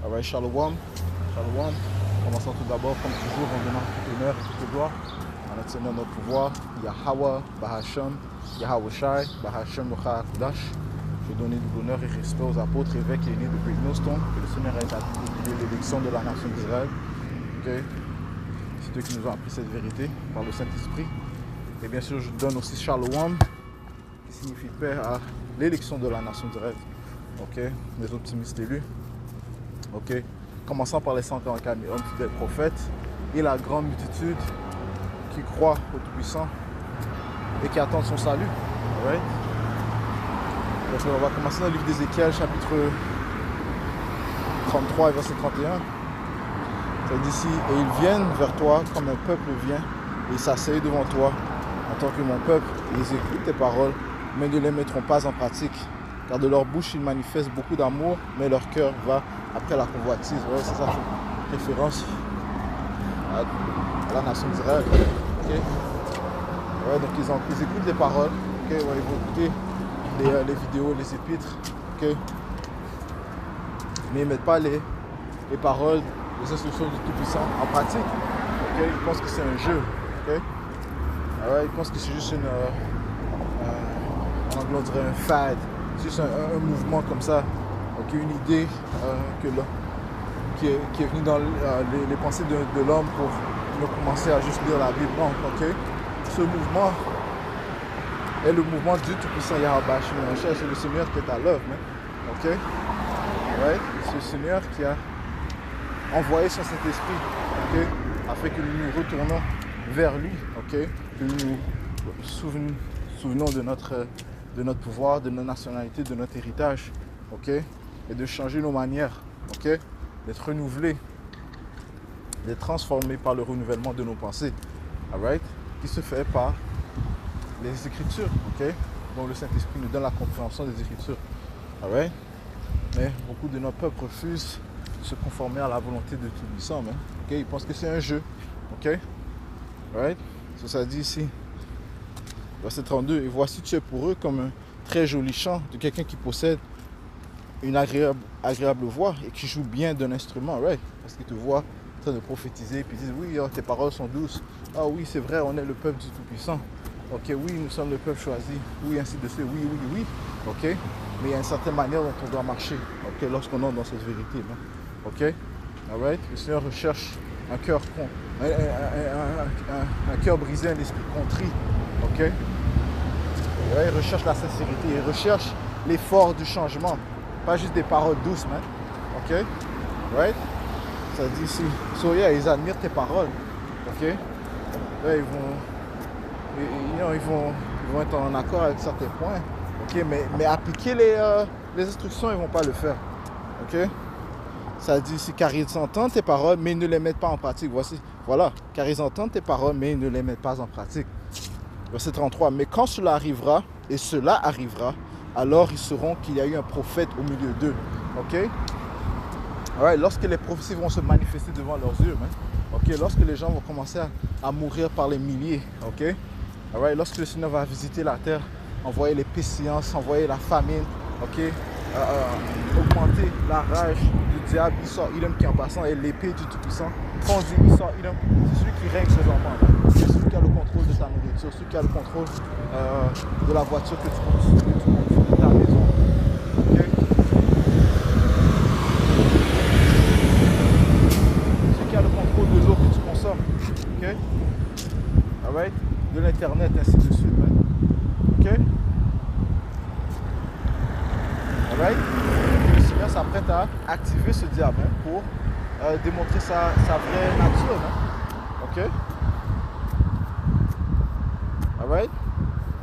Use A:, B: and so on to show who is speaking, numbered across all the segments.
A: Alright, Shalom. Shalom. Commençons tout d'abord, comme toujours, en donnant tout honneur et toute gloire à notre Seigneur, notre pouvoir, Yahweh, Bahashem, Yahweh Shai, Bahashem, Nocha Akudash. Je veux donner de l'honneur et respect aux apôtres, évêques et aînés de Great Millstone, que le Seigneur ait établi l'élection de la nation d'Israël. Okay. C'est eux qui nous ont appris cette vérité par le Saint-Esprit. Et bien sûr, je donne aussi Shalom, qui signifie paix à l'élection de la nation d'Israël. Ok, les optimistes élus. Ok, commençant par les 144 000 hommes fidèles prophètes et la grande multitude qui croit au Tout-Puissant et qui attend son salut. Right? Donc, on va commencer dans le livre d'Ézéchiel, chapitre 33 et verset 31. Ça dit ici, et ils viennent vers toi comme un peuple vient, et ils s'asseyent devant toi en tant que mon peuple, et ils écoutent tes paroles, mais ne les mettront pas en pratique. Car de leur bouche, ils manifestent beaucoup d'amour, mais leur cœur va après la convoitise. Ouais, c'est ça, référence à la nation d'Israël. Okay. Ouais, donc ils écoutent les paroles, okay. Ouais, ils vont écouter les vidéos, les épîtres, okay. Mais ils ne mettent pas les paroles, les instructions du Tout-Puissant en pratique. Okay. Ils pensent que c'est un jeu. Okay. Ouais, ils pensent que c'est juste en anglais on dirait un fad. C'est juste un mouvement comme ça, okay, une idée qui est venue dans les pensées de l'homme pour commencer à juste lire la Bible. Non, okay. Ce mouvement est le mouvement du Tout-Puissant Yahweh. C'est le Seigneur qui est à l'œuvre. Okay. Ouais, c'est le Seigneur qui a envoyé son Saint-Esprit, okay, afin que nous nous retournons vers lui, okay, que nous nous souvenons de notre pouvoir, de notre nationalité, de notre héritage, okay, et de changer nos manières, okay, d'être renouvelés, d'être transformés par le renouvellement de nos pensées, alright, qui se fait par les Écritures, okay, dont le Saint-Esprit nous donne la compréhension des Écritures, alright. Mais beaucoup de notre peuple refusent de se conformer à la volonté de Tout-Puissant, okay, ils pensent que c'est un jeu, ok, alright, ça dit ici. Verset 32, et voici tu es pour eux comme un très joli chant de quelqu'un qui possède une agréable voix et qui joue bien d'un instrument, right? Parce qu'ils te voient en train de prophétiser et puis ils disent oui, oh, tes paroles sont douces, ah oui c'est vrai, on est le peuple du Tout-Puissant, ok, oui nous sommes le peuple choisi, oui ainsi de suite, oui, ok, mais il y a une certaine manière dont on doit marcher, ok, lorsqu'on entre dans cette vérité, ok, alright, le Seigneur recherche un cœur un cœur brisé, un esprit contrit, ok. Ouais, il recherche la sincérité, il recherche l'effort du changement, pas juste des paroles douces, man. Ok, right? Ça dit ici, so yeah, ils admirent tes paroles, ok. Là, ils vont être en accord avec certains points, ok. Mais appliquer les instructions, ils vont pas le faire, ok. Ça dit ici, car ils entendent tes paroles, mais ils ne les mettent pas en pratique. Voilà, car ils entendent tes paroles, mais ils ne les mettent pas en pratique. Verset 33, mais quand cela arrivera, et cela arrivera, alors ils sauront qu'il y a eu un prophète au milieu d'eux. Ok? Right, lorsque les prophéties vont se manifester devant leurs yeux, okay, lorsque les gens vont commencer à mourir par les milliers, okay? Right, lorsque le Seigneur va visiter la terre, envoyer les pestilences, envoyer la famine, okay? Augmenter la rage du diable, Isor Idom qui est en passant, et l'épée du Tout-Puissant. Quand on dit Isor Idom, c'est celui qui règne présentement. C'est celui qui a le contrôle de ta nourriture, celui qui a le contrôle de la voiture que tu conduis, de ta maison. Okay? Celui qui a le contrôle de l'eau que tu consommes. Okay? Alright? De l'internet, ainsi de suite. Ok? Alright? Le Seigneur s'apprête à activer ce diable pour démontrer sa vraie nature. Ok? Alright?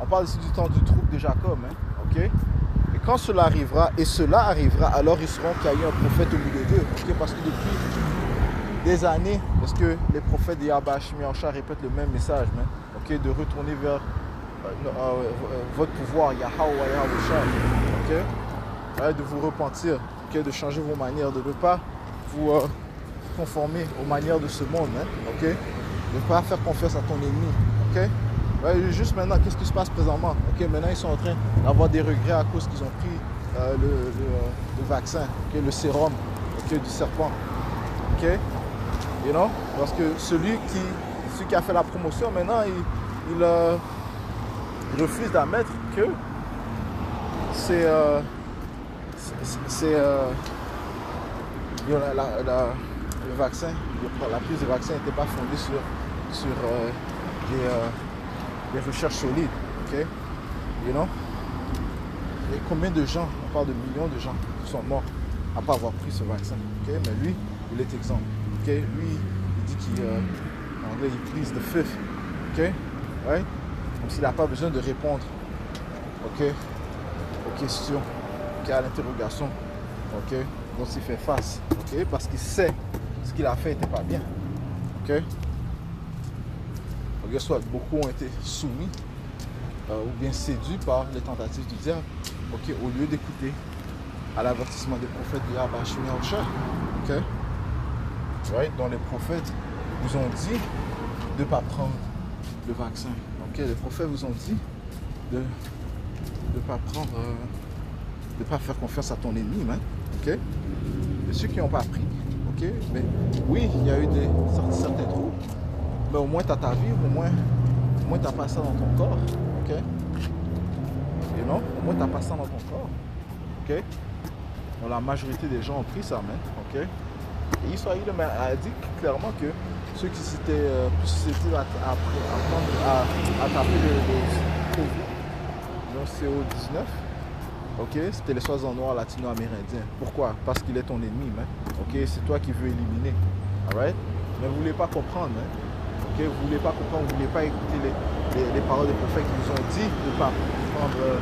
A: On parle ici du temps du trouble de Jacob. Ok? Et quand cela arrivera, alors ils sauront qu'il y a eu un prophète au milieu d'eux. Okay? Parce que depuis des années, parce que les prophètes de Yahweh Shemiyansha répètent le même message. Okay? De retourner vers votre pouvoir, Yahweh Shai. Ok? De vous repentir, okay, de changer vos manières, de ne pas vous conformer aux manières de ce monde, okay, de ne pas faire confiance à ton ennemi. Okay. Ouais, juste maintenant, qu'est-ce qui se passe présentement? Okay, maintenant, ils sont en train d'avoir des regrets à cause qu'ils ont pris le vaccin, okay, le sérum, okay, du serpent. Ok, you know, parce que celui qui a fait la promotion, maintenant, il refuse d'admettre que c'est le vaccin, la prise de vaccin n'était pas fondée sur des recherches solides. Ok, you know? Et combien de gens, on parle de millions de gens qui sont morts à ne pas avoir pris ce vaccin. Okay? Mais lui, il est exempt. Okay? Lui, il dit qu'il en anglais, il please the fifth. Okay? Right? Comme s'il n'a pas besoin de répondre, okay, aux questions, okay, à l'interrogation, okay, dont il fait face. Okay? Parce qu'il sait ce qu'il a fait n'était pas bien. Okay? Donc, soit beaucoup ont été soumis ou bien séduits par les tentatives du diable, okay, au lieu d'écouter à l'avertissement des prophètes de Yahweh Shemini Yahushua, okay, right, dont les prophètes vous ont dit de ne pas prendre le vaccin. Okay, les prophètes vous ont dit de ne pas prendre, de pas faire confiance à ton ennemi, man. Okay? Et ceux qui n'ont pas pris, okay, mais oui, il y a eu certains troubles, mais au moins tu as ta vie, au moins tu n'as pas ça dans ton corps. Okay? Et non, au moins tu n'as pas ça dans ton corps. Okay? Bon, la majorité des gens ont pris ça, man. Okay? Et Israël a dit clairement que ceux qui s'étaient plus susceptibles à taper le COVID, le CO-19, okay, c'était les soixante noirs latino-amérindiens. Pourquoi? Parce qu'il est ton ennemi, man. Okay? C'est toi qui veux éliminer. Alright? Mais vous ne voulez pas comprendre, man. Okay? Vous ne voulez pas comprendre, vous ne voulez pas écouter les paroles des prophètes qui vous ont dit de ne pas prendre le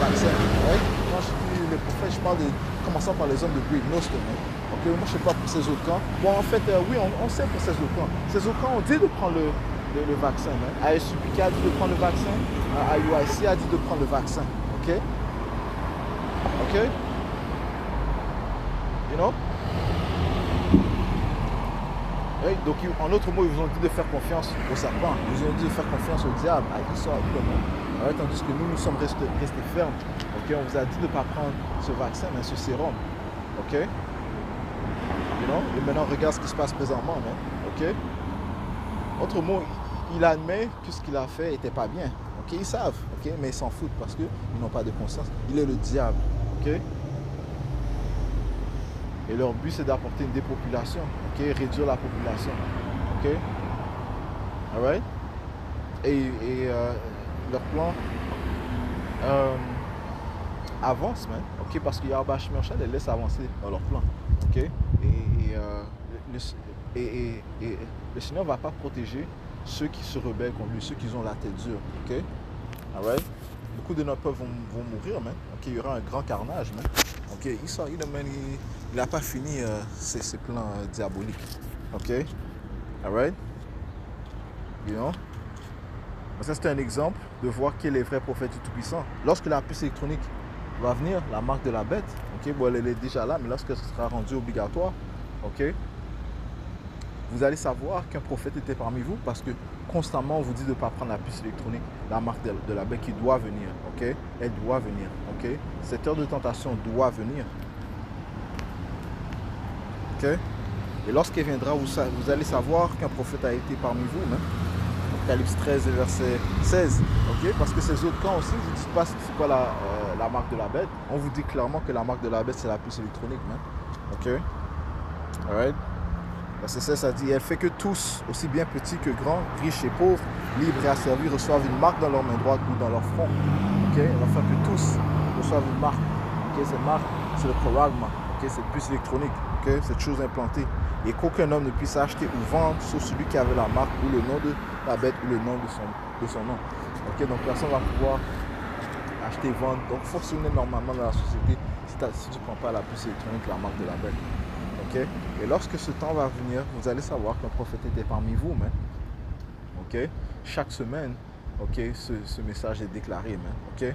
A: vaccin. Right? Quand je dis les prophètes, je parle commençant par les hommes de Great Nostrum. Okay? Moi, je ne sais pas pour ces autres camps. Bon, en fait, oui, on sait pour ces autres camps. Ces autres camps ont dit de prendre le vaccin. ASUPK a dit de prendre le vaccin. IUIC a dit de prendre le vaccin. OK? OK? You know? Oui, donc, en autre mot, ils vous ont dit de faire confiance au serpent. Ils vous ont dit de faire confiance au diable. Ouais, tandis que nous sommes restés fermes. Okay? On vous a dit de ne pas prendre ce vaccin, mais ce sérum. OK? You know? Et maintenant, regarde ce qui se passe présentement. OK? Autre mot, il admet que ce qu'il a fait n'était pas bien. Okay? Ils savent, okay? Mais ils s'en foutent parce qu'ils n'ont pas de conscience. Il est le diable. Okay? Et leur but, c'est d'apporter une dépopulation. Okay? Réduire la population. Okay? All right? Et leur plan avance, man. Okay? Parce que Yahweh Shemini Yahushua les laisse avancer dans leur plan. Okay? Et le Seigneur ne va pas protéger ceux qui se rebellent contre lui, ceux qui ont la tête dure. Okay? All right? Beaucoup de notre peuple vont mourir, man. Okay? Il y aura un grand carnage, man. Okay? Israël, man, il n'a pas fini ses plans diaboliques. OK? All right? You know? Ça, c'est un exemple de voir qui est le vrai prophète du Tout-Puissant. Lorsque la puce électronique va venir, la marque de la bête, okay? Bon, elle est déjà là, mais lorsque ce sera rendu obligatoire, okay? Vous allez savoir qu'un prophète était parmi vous parce que constamment on vous dit de ne pas prendre la puce électronique, la marque de la bête qui doit venir. Okay? Elle doit venir. Okay? Cette heure de tentation doit venir. Okay? Et lorsqu'elle viendra, vous allez savoir qu'un prophète a été parmi vous. Hein? Apocalypse 13, verset 16. Okay? Parce que ces autres camps aussi, vous ne dites pas c'est quoi la marque de la bête. On vous dit clairement que la marque de la bête, c'est la puce électronique. Hein? Ok? Alright? Verset 16, ça dit, elle fait que tous, aussi bien petits que grands, riches et pauvres, libres et asservis, reçoivent une marque dans leur main droite ou dans leur front. Okay? Elle va faire que tous reçoivent une marque. Okay? Cette marque, c'est le choragma. Okay? Cette puce électronique. Okay? Cette chose implantée. Et qu'aucun homme ne puisse acheter ou vendre sauf celui qui avait la marque ou le nom de la bête ou le nom de son nom. Okay? Donc personne ne va pouvoir acheter, vendre. Donc fonctionner normalement dans la société si tu ne prends pas la puce électronique, la marque de la bête. Okay? Et lorsque ce temps va venir, vous allez savoir qu'un prophète était parmi vous, man. Okay? Chaque semaine, okay, ce message est déclaré, man. Okay?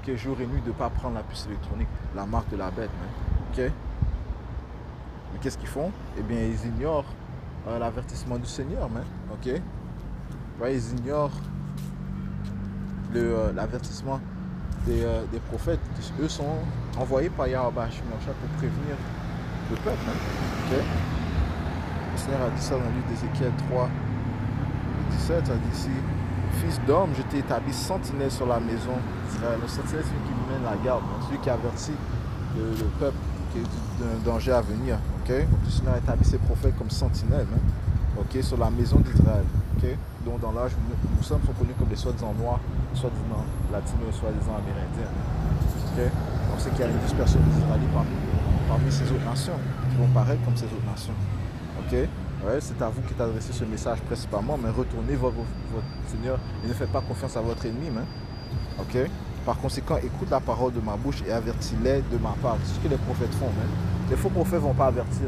A: Okay, jour et nuit de ne pas prendre la puce électronique, la marque de la bête, man. Okay? Mais qu'est-ce qu'ils font? Eh bien, ils ignorent l'avertissement du Seigneur, man. Okay? Ouais, ils ignorent l'avertissement des prophètes qui, eux, sont envoyés par Yahweh Shemosha pour prévenir le peuple. Hein. Okay? Le Seigneur a dit ça dans le livre d'Ézéchiel 3, 17, ça dit ici, Fils d'homme, je t'ai établi sentinelle sur la maison d'Israël. Le sentinelle, c'est celui qui mène la garde, hein, celui qui avertit le peuple d'un danger à venir. Okay? Donc le Seigneur a établi ses prophètes comme sentinelles, hein, okay, sur la maison d'Israël. Okay? Donc dans l'âge, nous sommes connus comme les soi-disant noirs, soi-disant latinos, soi-disant amérindiens. Okay? On sait qu'il y a une dispersion des Israélites parmi ces autres nations, qui vont paraître comme ces autres nations. Okay? Ouais, c'est à vous qui est adressé ce message principalement, mais retournez votre Seigneur et ne faites pas confiance à votre ennemi. Hein? Okay? Par conséquent, écoute la parole de ma bouche et avertis-les de ma part. C'est ce que les prophètes font. Hein? Les faux prophètes ne vont pas avertir.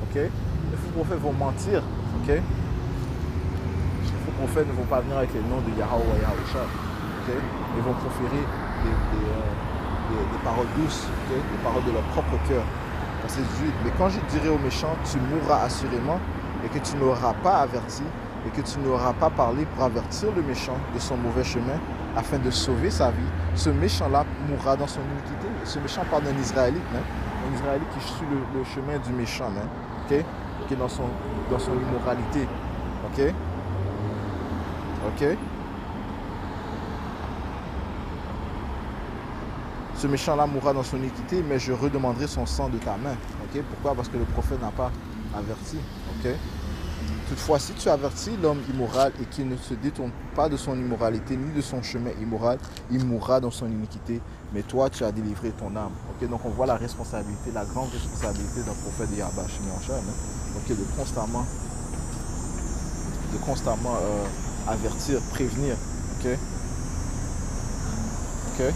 A: Okay? Les faux prophètes vont mentir. Okay? Les faux prophètes ne vont pas venir avec les noms de Yahweh ou Yahusha. Okay? Ils vont proférer des paroles douces, okay? Des paroles de leur propre cœur. Verset 18. Mais quand je dirai aux méchants, tu mourras assurément, et que tu n'auras pas averti, et que tu n'auras pas parlé pour avertir le méchant de son mauvais chemin, afin de sauver sa vie, ce méchant-là mourra dans son iniquité. Ce méchant parle d'un Israélite, hein? Un Israélite qui suit le chemin du méchant, hein? Okay? Qui est dans son immoralité. Ok? Ok? Ce méchant-là mourra dans son iniquité, mais je redemanderai son sang de ta main. Okay? Pourquoi? Parce que le prophète n'a pas averti. Okay? Toutefois, si tu avertis l'homme immoral et qu'il ne se détourne pas de son immoralité ni de son chemin immoral, il mourra dans son iniquité. Mais toi, tu as délivré ton âme. Okay? Donc, on voit la responsabilité, la grande responsabilité d'un prophète de Yahweh Shemosha, hein? Okay? De constamment avertir, prévenir. Ok? Ok?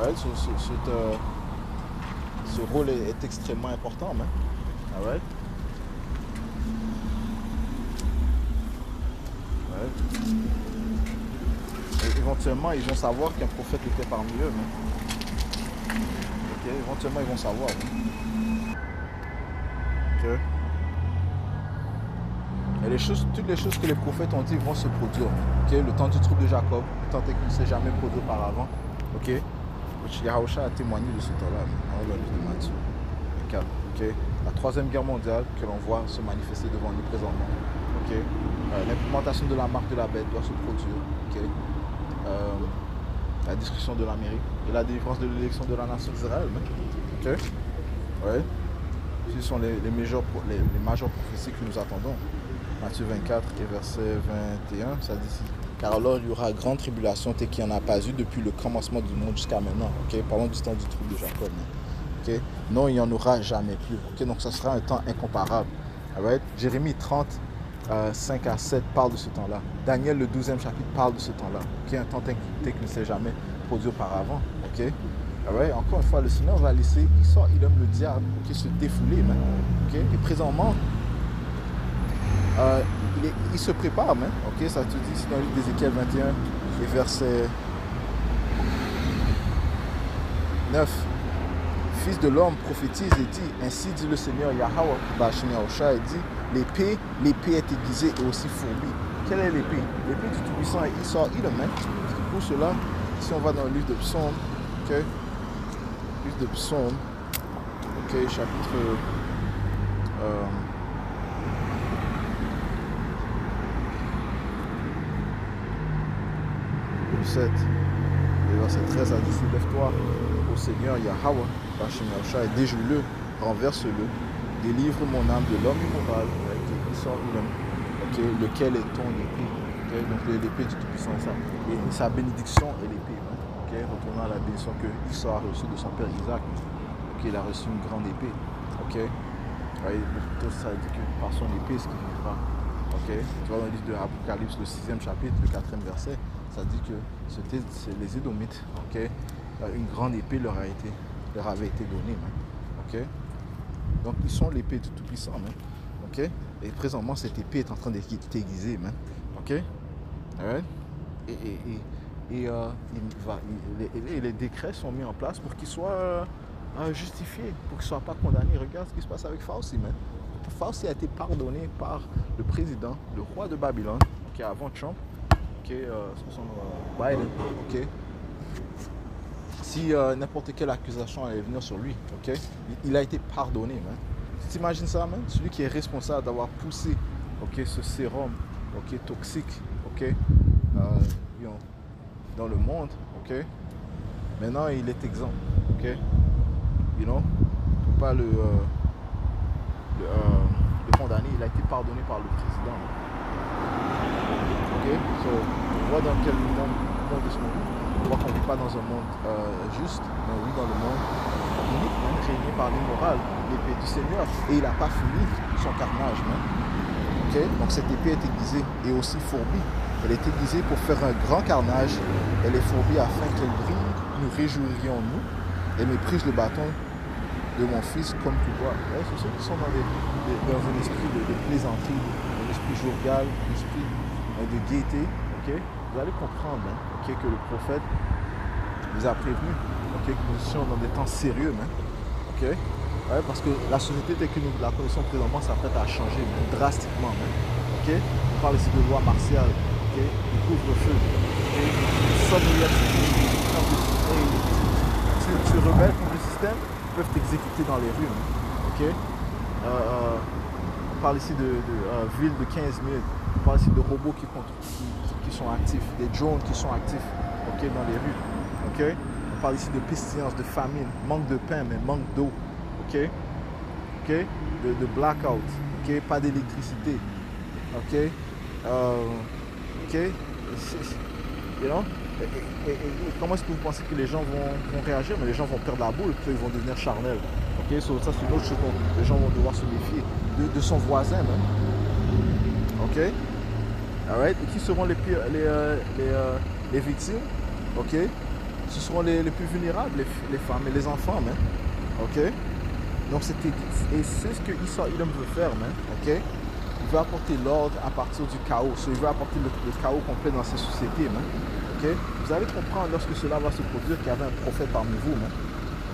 A: Ouais, ce rôle est extrêmement important, hein? Ah ouais? Ouais. Et éventuellement, ils vont savoir qu'un prophète était parmi eux. Hein? Ok, éventuellement, ils vont savoir. Hein? Ok. Et toutes les choses que les prophètes ont dit vont se produire. Okay? Le temps du trouble de Jacob, tant qu'il ne s'est jamais produit auparavant. Ok? Yahusha a témoigné de ce temps-là, dans le livre de Matthieu 4. Okay? La troisième guerre mondiale que l'on voit se manifester devant nous présentement. Okay? L'implémentation de la marque de la bête doit se produire. Okay? La destruction de l'Amérique et la délivrance de l'élection de la nation d'Israël. Okay? Ouais. Ce sont les majeures prophéties que nous attendons. Matthieu 24 et verset 21, ça dit ici. Car alors il y aura grande tribulation telle qu'il n'y en a pas eu depuis le commencement du monde jusqu'à maintenant. Okay? Parlons du temps du trouble de Jacob. Okay? Non, il n'y en aura jamais plus. Okay? Donc ça sera un temps incomparable. Right? Jérémie 30, 5 à 7 parle de ce temps-là. Daniel, le 12e chapitre, parle de ce temps-là. Okay? Un temps tel qu'il ne s'est jamais produit auparavant. Okay? Right? Encore une fois, le Seigneur va laisser Idom, le diable, okay, se défouler. Okay? Et présentement, il se prépare, hein? Okay? Ça te dit ici dans le livre d'Ézéchiel 21 et verset 9. Fils de l'homme, prophétise et dit, ainsi dit le Seigneur Yahweh, Bashemosha, et dit, l'épée est aiguisée et aussi fourbie. Quelle est l'épée? L'épée du Tout-Puissant est Idom. Hein? Pour cela, si on va dans le livre de Psaume, okay? Livre de Psaume, okay, chapitre 7, et verset 13, ça dit, soulève-toi au Seigneur Yahweh, Bashemosha, et déjoue-le, renverse-le, délivre mon âme de l'homme immoral, okay, lequel est ton épée. Okay? Donc l'épée du Tout-Puissant, et sa bénédiction est l'épée. Okay? Retournant à la bénédiction que Esau a reçue de son père Isaac. Okay? Il a reçu une grande épée. Okay? Ouais, ça dit que par son épée, ce qu'il vivra. Okay? Tu vois dans le livre de Apocalypse, le 6e chapitre, le 4e verset, ça dit que c'était les Édomites. Okay? Une grande épée leur avait été donnée. Okay? Donc ils sont l'épée du Tout-Puissant. Okay? Et présentement, cette épée est en train d'être aiguisée. Okay? Ouais. Et les décrets sont mis en place pour qu'ils soient justifiés, pour qu'ils ne soient pas condamnés. Regarde ce qui se passe avec Fauci. Fauci a été pardonné par le président, le roi de Babylone, ok, avant Trump, ok, son Biden, ok. Si n'importe quelle accusation allait venir sur lui, ok, il a été pardonné, man. Tu t'imagines ça, man? Celui qui est responsable d'avoir poussé, ok, ce sérum, ok, toxique, ok, dans le monde, ok. Maintenant, il est exempt, ok. On ne peut pas le condamner. Il a été pardonné par le président. Ok, so, on voit dans quel monde de ce monde. On voit qu'on ne vit pas dans un monde juste, mais on vit dans le monde unique, même régné par l'immoral, l'épée du Seigneur. Et il n'a pas fini son carnage, même. Ok, donc cette épée est aiguisée et aussi fourbie. Elle est aiguisée pour faire un grand carnage. Elle est fourbie afin qu'elle brille. Nous réjouirions nous et méprise le bâton de mon fils comme tu vois. Ouais, c'est ceux qui sont dans un esprit de plaisanterie, un esprit jovial, un esprit de gaieté. Okay? Vous allez comprendre, hein, okay, que le prophète vous a prévenu, okay, que nous sommes dans des temps sérieux. Hein, okay? Ouais, parce que la société telle que nous la connaissons présentement s'apprête à changer drastiquement. Hein, okay? On parle ici de loi martiale, okay? De couvre-feu. Okay? Tu rebelles contre le système, peuvent t'exécuter dans les rues. Okay? On parle ici de villes de 15 000. On parle ici de robots qui sont actifs, des drones qui sont actifs, okay, dans les rues. Okay? On parle ici de pestilence, de famine, manque de pain, mais manque d'eau. Okay? Okay? De blackout. Okay? Pas d'électricité. Okay? Okay? You know? Et comment est-ce que vous pensez que les gens vont réagir? Mais les gens vont perdre la boule, puis ils vont devenir charnels. Okay? So, ça, c'est une autre chose dont les gens vont devoir se méfier de son voisin. Même. Ok? Alright? Et qui seront les victimes? Ok? Ce seront les plus vulnérables, les femmes et les enfants. Même. Ok? Donc, et c'est ce que Edom veut faire. Même. Ok? Il veut apporter l'ordre à partir du chaos. So, il veut apporter le chaos complet dans ces sociétés. Même. Okay? Vous allez comprendre lorsque cela va se produire qu'il y avait un prophète parmi vous.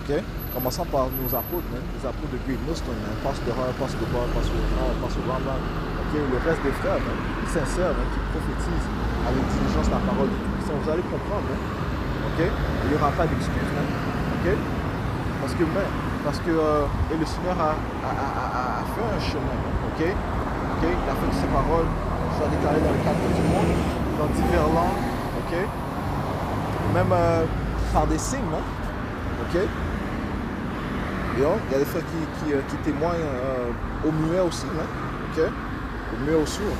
A: Okay? Commençant par nos apôtres, les apôtres de Great Millstone, Pasteur Hall, Pasteur Bob, Pasteur Rambam, okay? Le reste des frères sincères qui prophétisent avec diligence la parole de Dieu. Vous allez comprendre. Okay? Il n'y aura pas d'excuses. Okay? Parce que et le Seigneur a fait un chemin. Okay? Okay? Il a fait que ses paroles soient déclarées dans le cadre du monde, dans divers langues. Okay? Même par des signes, ok? Et il y a des frères qui témoignent aux muets aussi, ok? Aux muets, aux sourds,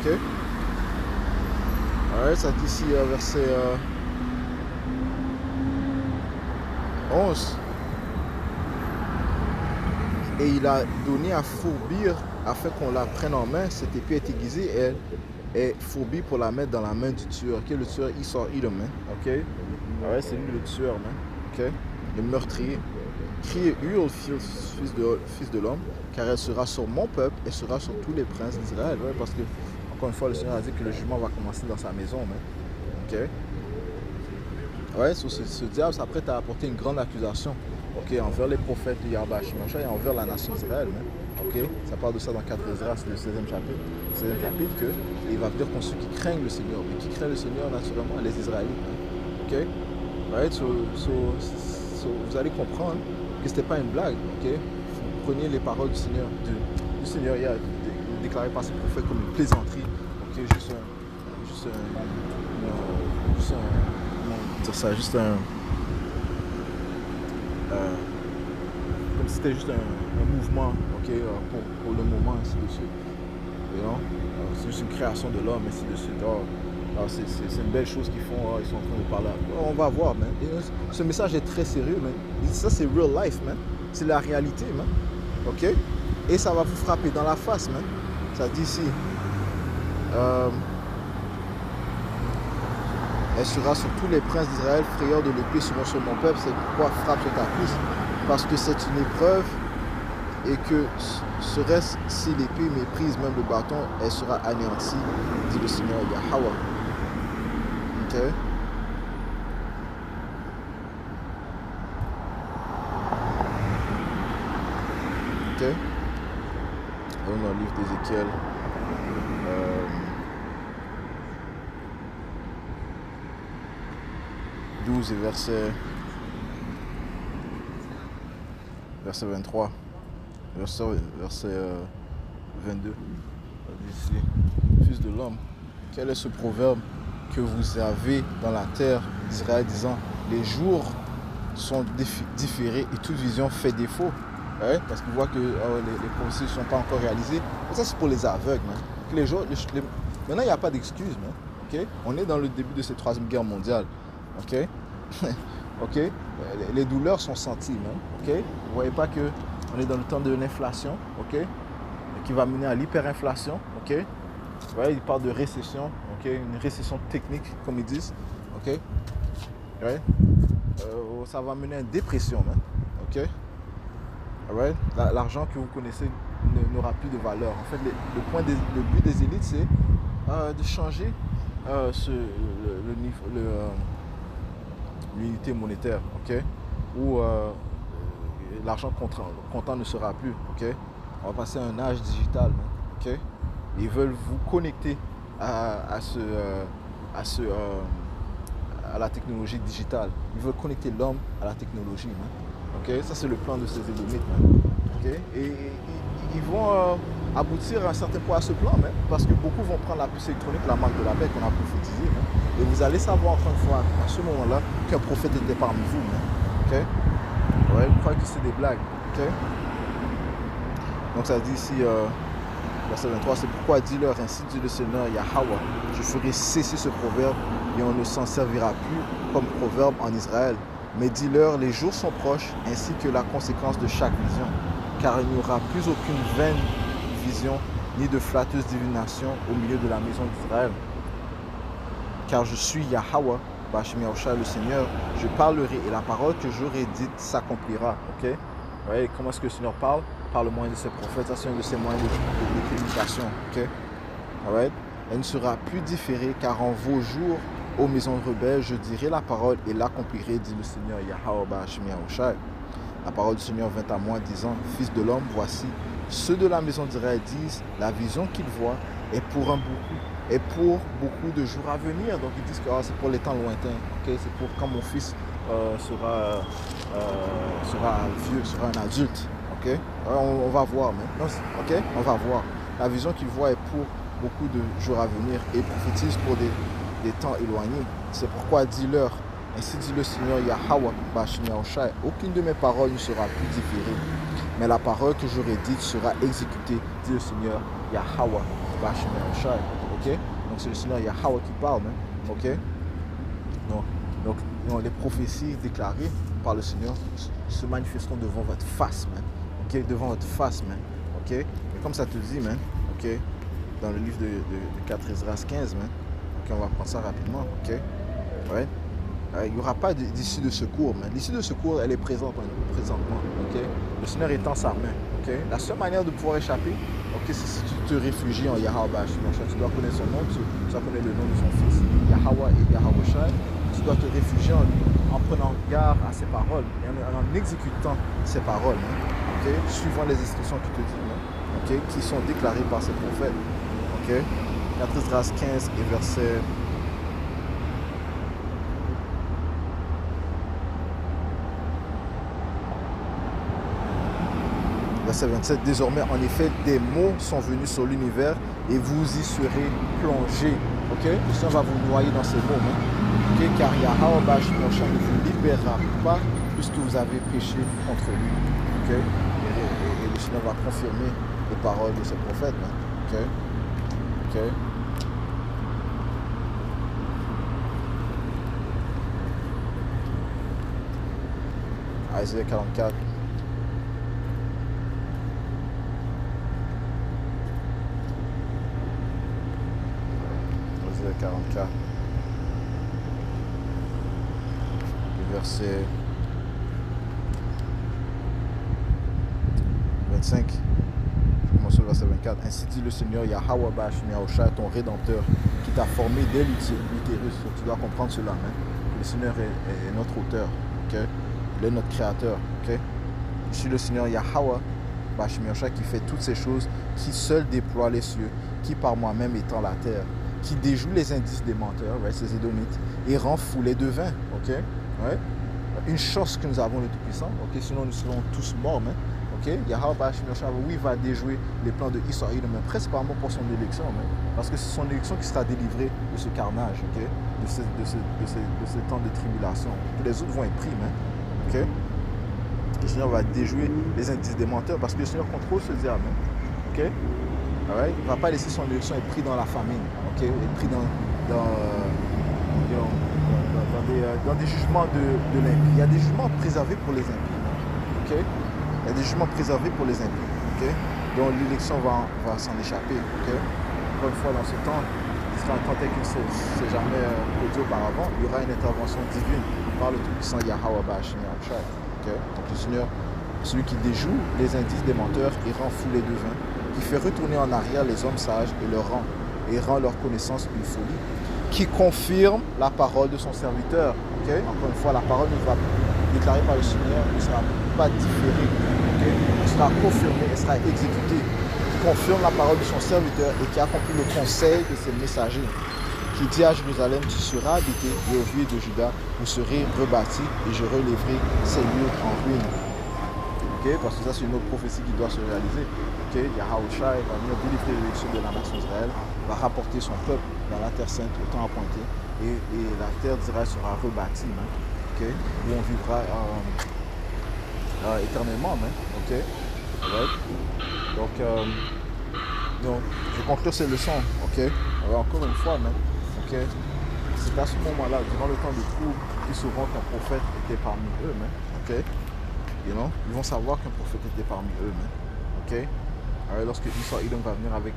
A: ok? Alright, ça dit ici verset 11. Et il a donné à fourbir afin qu'on la prenne en main. Cette épée est aiguisée, elle est fourbie pour la mettre dans la main du tueur. Okay? Le tueur, il sort Edom, ok? Ouais, c'est lui le tueur, ok? Le meurtrier. Crie et hurle, fils de l'homme, car elle sera sur mon peuple et sera sur tous les princes d'Israël. Ouais, parce que, encore une fois, le Seigneur a dit que le jugement va commencer dans sa maison, ok? Ouais, ce diable s'apprête à apporter une grande accusation, ok, envers les prophètes de Yahweh Shemosha et envers la nation d'Israël, ok? Ça parle de ça dans 4 Ezra, c'est le 16e chapitre. Le 16e chapitre que il va dire contre ceux qui craignent le Seigneur, mais qui craignent le Seigneur naturellement, les Israélites, ok? Right? So, vous allez comprendre que c'était pas une blague, ok? Vous prenez les paroles du Seigneur, du Seigneur, il a déclaré par ses prophètes comme une plaisanterie, ok? Comme si c'était juste un mouvement, ok, pour le moment, ainsi de suite. C'est juste une création de l'homme, ainsi de suite. C'est une belle chose qu'ils font, ils sont en train de parler. On va voir, man. Ce message est très sérieux, man. Ça, c'est real life, man. C'est la réalité, man. Ok? Et ça va vous frapper dans la face, man. Ça dit ici. Elle sera sur tous les princes d'Israël, frayeurs de l'épée seront sur mon peuple, c'est pourquoi frappe sur ta cuisse, parce que c'est une épreuve, et que serait-ce si l'épée méprise même le bâton, elle sera anéantie, dit le Seigneur Yahweh. Ok? Ok? dans le livre d'Ézéchiel. 12 et verset 23, verset 22. Ici, fils de l'homme, quel est ce proverbe que vous avez dans la terre d'Israël disant, les jours sont différés et toute vision fait défaut. Ouais, parce qu'on voit que les prophéties ne sont pas encore réalisées. Ça, c'est pour les aveugles. Hein. Maintenant, il n'y a pas d'excuse. Okay? On est dans le début de cette troisième guerre mondiale. Okay? Okay? Les douleurs sont senties. Okay? Vous ne voyez pas qu'on est dans le temps de l'inflation, okay? Qui va mener à l'hyperinflation. Okay? Ouais, il parle de récession, okay? Une récession technique, comme ils disent. Okay? Ouais? Ça va mener à une dépression. Okay? Right? L'argent que vous connaissez n'aura plus de valeur. En fait, le but des élites, c'est de changer l'unité monétaire, okay? Où l'argent comptant ne sera plus. Okay? On va passer à un âge digital. Okay? Ils veulent vous connecter à la technologie digitale. Ils veulent connecter l'homme à la technologie. Okay? Ça, c'est le plan de ces élites. Okay? Et ils vont aboutir à un certain point à ce plan, parce que beaucoup vont prendre la puce électronique, la marque de la bête qu'on a prophétisée. Et vous allez savoir encore une fois, à ce moment-là, qu'un prophète était parmi vous. Okay? Ouais, vous croyez que c'est des blagues. Okay? Donc ça dit ici, verset 23, c'est pourquoi dis-leur, ainsi dit le Seigneur Yahweh, je ferai cesser ce proverbe et on ne s'en servira plus comme proverbe en Israël. Mais dis-leur, les jours sont proches, ainsi que la conséquence de chaque vision. Car il n'y aura plus aucune vaine vision, ni de flatteuse divination au milieu de la maison d'Israël. Car je suis Yahweh, Bashmi Yahushua, le Seigneur, je parlerai et la parole que j'aurai dite s'accomplira. Okay? Ouais, comment est-ce que le Seigneur parle? Par le moyen de ses prophètes, ça c'est un de ses moyens de communication. Okay? Right? Elle ne sera plus différée, car en vos jours, aux maisons rebelles, je dirai la parole et l'accomplirai, dit le Seigneur Yahweh Bashmi Yahushua. La parole du Seigneur vint à moi, disant, fils de l'homme, voici, ceux de la maison d'Israël disent, la vision qu'ils voient est pour beaucoup de jours à venir. Donc ils disent que c'est pour les temps lointains. Okay? C'est pour quand mon fils sera vieux, sera un adulte. Okay? On va voir maintenant. Okay? On va voir. La vision qu'ils voient est pour beaucoup de jours à venir et prophétise pour des temps éloignés. C'est pourquoi dis-leur, ainsi dit le Seigneur Yahweh, Bashmi Yahushua, aucune de mes paroles ne sera plus différée, mais la parole que j'aurai dite sera exécutée, dit le Seigneur Yahweh, Bashmi Yahushua. Okay? Donc c'est le Seigneur Yahweh qui parle. Okay? Donc les prophéties déclarées par le Seigneur se manifesteront devant votre face. Okay? Devant votre face. Okay? Et comme ça te dit, okay? Dans le livre de 4 Esdras 15, okay? On va prendre ça rapidement. Okay? Ouais? Il n'y aura pas d'issue de secours. L'issue de secours, elle est présentement. Okay? Le Seigneur étend sa main. Okay? La seule manière de pouvoir échapper, okay, c'est si tu te réfugies en Yahweh. Tu dois connaître son nom, tu dois connaître le nom de son fils, Yahweh et Yahweh. Tu dois te réfugier en lui en prenant garde à ses paroles et en exécutant ses paroles. Okay? Suivant les instructions qu'il te dit, okay? Qui sont déclarées par ses prophètes. Okay? 4 Esdras 15 et verset... Verset 27, désormais, en effet, des mots sont venus sur l'univers et vous y serez plongés. Okay? Le Seigneur va vous noyer dans ces mots. Okay? Car Yahweh Bashmi Yahushua ne vous libérera pas puisque vous avez péché contre lui. Okay? Et le Seigneur va confirmer les paroles de ses prophètes. Okay? Okay? Isaïe 44. Isaïe 44. Le verset 25. Je commence au verset 24. Ainsi dit le Seigneur Yahweh Bashmi Yahushua, ton Rédempteur, qui t'a formé dès l'utérus. Tu dois comprendre cela. Le Seigneur est notre auteur. Okay? Il est notre créateur. Okay? Je suis le Seigneur Yahweh Bashim Yahushua, qui fait toutes ces choses, qui seul déploie les cieux, qui par moi-même étend la terre, qui déjoue les indices des menteurs, right, ces Édomites, et rend fou les devins. Ok, right? Une chose que nous avons le Tout-Puissant, ok, sinon nous serons tous morts, mais ok, Yahweh Bashim Yahushua, oui, va déjouer les plans de Israël, mais principalement pour son élection, mais, parce que c'est son élection qui sera délivrée de ce carnage, ok, de ce temps de tribulation. Les autres vont être pris, mais, ok. Le Seigneur va déjouer les indices des menteurs parce que le Seigneur contrôle ce diable. Ok? Right? Il ne va pas laisser son élection être pris dans la famine. Ok? Être pris dans des jugements de l'impie. Il y a des jugements préservés pour les impies. Ok? Il y a des jugements préservés pour les impies. Ok? Donc l'élection va s'en échapper. Ok? Encore une fois, dans ce temps, il sera un temps tel qu'il ne s'est jamais produit auparavant. Il y aura une intervention divine par le Tout-Puissant Yahweh Bashim Yahushua. Okay. Donc le Seigneur, celui qui déjoue les indices des menteurs et rend fou les devins, qui fait retourner en arrière les hommes sages et rend leur connaissance une folie, qui confirme la parole de son serviteur. Okay. Encore une fois, la parole nous va déclarée par le Seigneur ne sera pas différée. Okay. Elle sera confirmée, elle sera exécutée. Qui confirme la parole de son serviteur et qui accomplit le conseil de ses messagers. Qui dit à Jérusalem, tu seras habité, et au vieux de Juda, vous serez rebâtis, et je relèverai ces lieux en ruine. Okay? Parce que ça, c'est une autre prophétie qui doit se réaliser. Okay? Yahushua va venir délivrer l'élection de la nation d'Israël, va rapporter son peuple dans la terre sainte au temps appointé, et la terre d'Israël sera rebâtie, okay? Où on vivra éternellement. Okay? Right? Donc, je vais conclure ces leçons. Okay? Alors, encore une fois, okay. C'est à ce moment-là, durant le temps de trouble, qu'ils sauront qu'un prophète était parmi eux. Okay. Ils vont savoir qu'un prophète était parmi eux. Okay. Alors, lorsque Esau Edom va venir avec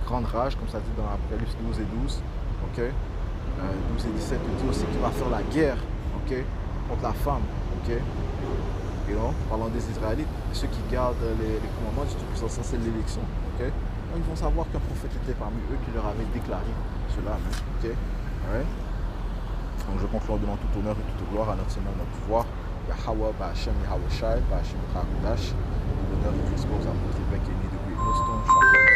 A: grande rage, comme ça dit dans Apocalypse 12 et 12, okay. 12 et 17, il dit aussi qu'il va faire la guerre, okay, contre la femme. Okay. Parlant des Israélites, et ceux qui gardent les commandements du Tout-Puissant, ça c'est l'élection. Okay. Ils vont savoir qu'un prophète était parmi eux qui leur avait déclaré cela. Okay? Right? Donc je conclue en donnant tout honneur et toute gloire à notre Seigneur, notre pouvoir. Yahweh, Ba'Hashem, Yahushai, Ba'Hashem, Trakudash. L'honneur de Christ aux apôtres, évêques et nés de Stone,